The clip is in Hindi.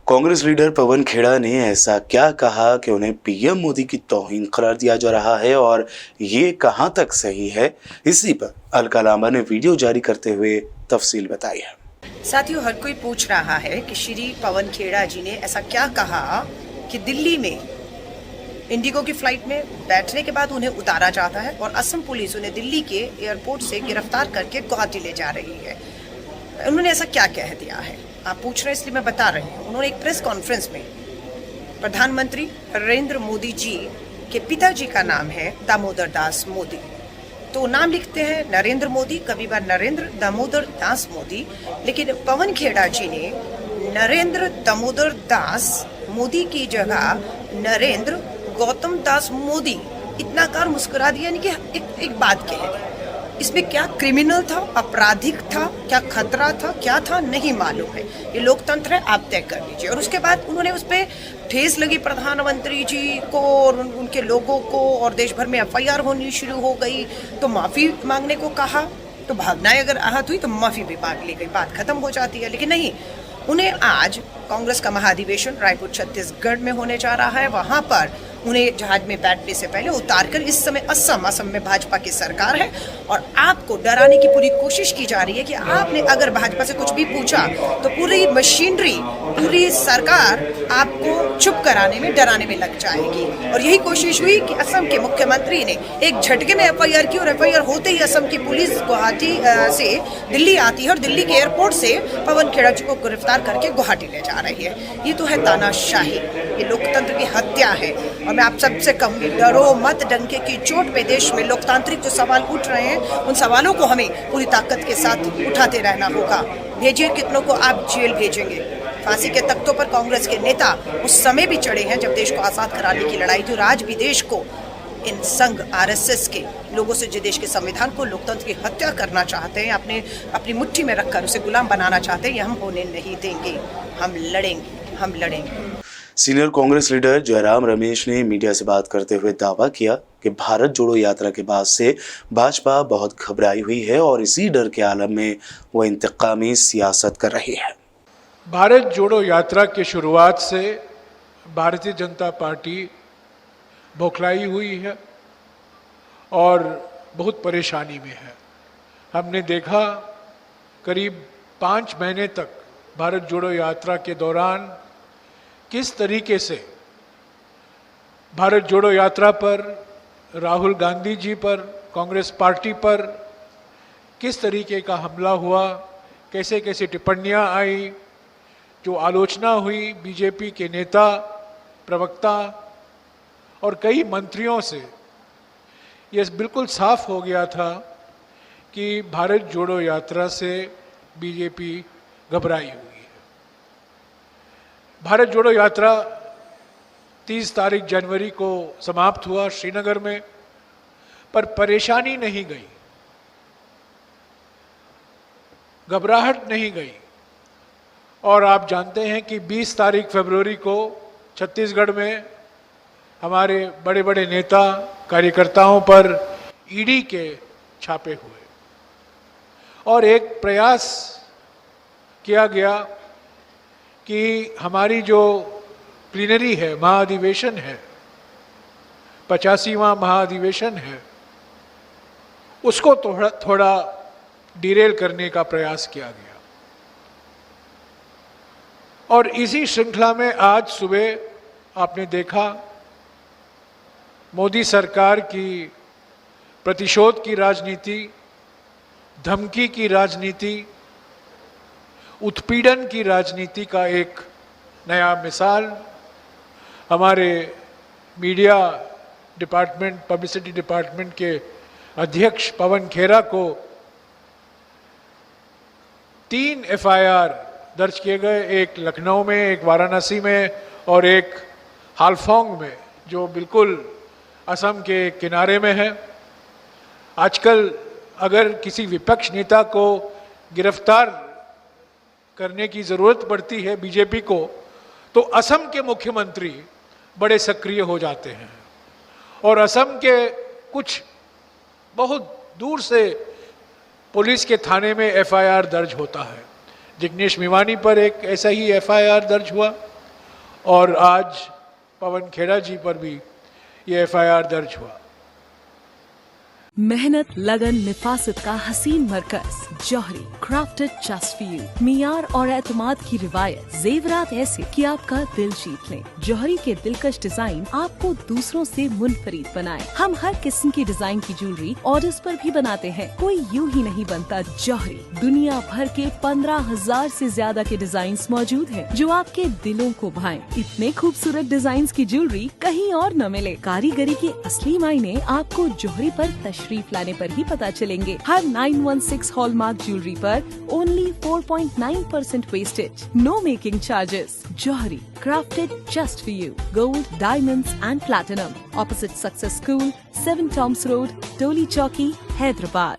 कांग्रेस लीडर पवन खेड़ा ने ऐसा क्या कहा कि उन्हें पीएम मोदी की तौहीन करार दिया जा रहा है और ये कहां तक सही है। इसी पर अलका लांबा ने वीडियो जारी करते हुए तफसील बताई है। साथियों, हर कोई पूछ रहा है कि श्री पवन खेड़ा जी ने ऐसा क्या कहा कि दिल्ली में इंडिगो की फ्लाइट में बैठने के बाद उन्हें उतारा जाता है और असम पुलिस उन्हें दिल्ली के एयरपोर्ट से गिरफ्तार करके गुवाहाटी ले जा रही है। उन्होंने ऐसा क्या कह दिया है, आप पूछ रहे हैं इसलिए मैं बता रही हूँ। उन्होंने एक प्रेस कॉन्फ्रेंस में प्रधानमंत्री नरेंद्र मोदी जी के पिताजी का नाम है दामोदर दास मोदी, तो नाम लिखते हैं नरेंद्र मोदी, कभी बार नरेंद्र दामोदर दास मोदी, लेकिन पवन खेड़ा जी ने नरेंद्र दामोदर दास मोदी की जगह नरेंद्र गौतम दास मोदी इतना कार मुस्कुरा दिया, यानी कि एक बात कह दी। इसमें क्या क्रिमिनल था, आपराधिक था, क्या खतरा था, क्या था, नहीं मालूम है। ये लोकतंत्र है, आप तय कर लीजिए। और उसके बाद उन्होंने उस पर ठेस लगी प्रधानमंत्री जी को और उनके लोगों को, और देश भर में एफआईआर होनी शुरू हो गई, तो माफ़ी मांगने को कहा, तो भावनाएं अगर आहत हुई तो माफ़ी भी मांग ली गई, बात खत्म हो जाती है। लेकिन नहीं, उन्हें आज कांग्रेस का महाधिवेशन रायपुर छत्तीसगढ़ में होने जा रहा है। वहां पर उन्हें जहाज में बैठने से पहले उतारकर, इस समय असम में भाजपा की सरकार है और आपको डराने की पूरी कोशिश की जा रही है कि आपने अगर भाजपा से कुछ भी पूछा तो पूरी मशीनरी, पूरी सरकार आपको चुप कराने में, डराने में लग जाएगी। और यही कोशिश हुई कि असम के मुख्यमंत्री ने एक झटके में एफआईआर की और एफआईआर होते ही असम की पुलिस गुवाहाटी से दिल्ली आती है और दिल्ली के एयरपोर्ट से पवन खेड़ा जी को गिरफ्तार करके गुवाहाटी ले जा रही है। ये तो है तानाशाही, ये लोकतंत्र की हत्या है। और मैं आप सबसे कहूंगी, डरो मत, डंके की चोट पे देश में लोकतांत्रिक जो सवाल उठ रहे हैं, उन सवालों को हमें पूरी ताकत के साथ उठाते रहना होगा। भेजिए कितनों को आप जेल भेजेंगे। फांसी के तख्तों पर कांग्रेस के नेता उस समय भी चढ़े हैं जब देश को आजाद कराने की लड़ाई थी, और आज भी देश को इन संघ आरएसएस के लोगों से, जो देश के संविधान को, लोकतंत्र की हत्या करना चाहते हैं, अपनी मुट्ठी में रखकर उसे गुलाम बनाना चाहते हैं, ये हम होने नहीं देंगे। हम लड़ेंगे, हम लड़ेंगे। सीनियर कांग्रेस लीडर जयराम रमेश ने मीडिया से बात करते हुए दावा किया कि भारत जोड़ो यात्रा के बाद से भाजपा बहुत घबराई हुई है और इसी डर के आलम में वो इंतकामी सियासत कर रही है। भारत जोड़ो यात्रा की शुरुआत से भारतीय जनता पार्टी बौखलाई हुई है और बहुत परेशानी में है। हमने देखा करीब 5 महीने तक भारत जोड़ो यात्रा के दौरान किस तरीके से भारत जोड़ो यात्रा पर, राहुल गांधी जी पर, कांग्रेस पार्टी पर किस तरीके का हमला हुआ, कैसे कैसे टिप्पणियां आई, जो आलोचना हुई बीजेपी के नेता, प्रवक्ता और कई मंत्रियों से, यह बिल्कुल साफ हो गया था कि भारत जोड़ो यात्रा से बीजेपी घबराई हुई है। भारत जोड़ो यात्रा 30 तारीख जनवरी को समाप्त हुआ श्रीनगर में, पर परेशानी नहीं गई, घबराहट नहीं गई। और आप जानते हैं कि 20 तारीख फरवरी को छत्तीसगढ़ में हमारे बड़े बड़े नेता, कार्यकर्ताओं पर ईडी के छापे हुए और एक प्रयास किया गया कि हमारी जो प्लीनरी है, महाधिवेशन है, 85वां महाधिवेशन है, उसको थोड़ा डिरेल करने का प्रयास किया गया। और इसी श्रृंखला में आज सुबह आपने देखा मोदी सरकार की प्रतिशोध की राजनीति, धमकी की राजनीति, उत्पीड़न की राजनीति का एक नया मिसाल हमारे मीडिया डिपार्टमेंट, पब्लिसिटी डिपार्टमेंट के अध्यक्ष पवन खेड़ा को 3 एफआईआर दर्ज किए गए, एक लखनऊ में, एक वाराणसी में और एक हालफोंग में, जो बिल्कुल असम के किनारे में है। आजकल अगर किसी विपक्ष नेता को गिरफ्तार करने की ज़रूरत पड़ती है बीजेपी को, तो असम के मुख्यमंत्री बड़े सक्रिय हो जाते हैं और असम के कुछ बहुत दूर से पुलिस के थाने में एफआईआर दर्ज होता है। जिग्नेश मेवानी पर एक ऐसा ही एफआईआर दर्ज हुआ, और आज पवन खेड़ा जी पर भी ये FIR दर्ज हुआ। मेहनत, लगन, निफासत का हसीन मरकज जौहरी, क्राफ्टेड जस्ट फॉर यू। मियार और एतमाद की रिवायत, जेवरात ऐसे कि आपका दिल जीत लें। जौहरी के दिलकश डिजाइन आपको दूसरों से मुनफरिद बनाए। हम हर किस्म की डिजाइन की ज्वेलरी ऑर्डर्स पर भी बनाते हैं, कोई यूं ही नहीं बनता। जौहरी दुनिया भर के 15,000 से ज्यादा के डिजाइन मौजूद हैं जो आपके दिलों को भाएं। इतने खूबसूरत डिजाइन की ज्वेलरी कहीं और न मिले। कारीगरी के असली मायने आपको जौहरी पर तशरीफ लाने पर ही पता चलेंगे। हर 916 हॉलमार्क ज्वेलरी पर only 4.9% wastage, no making charges. Jauhari, crafted just for you. Gold, diamonds and platinum. Opposite Success School, 7 Toms Road, Toli Chowki, Hyderabad.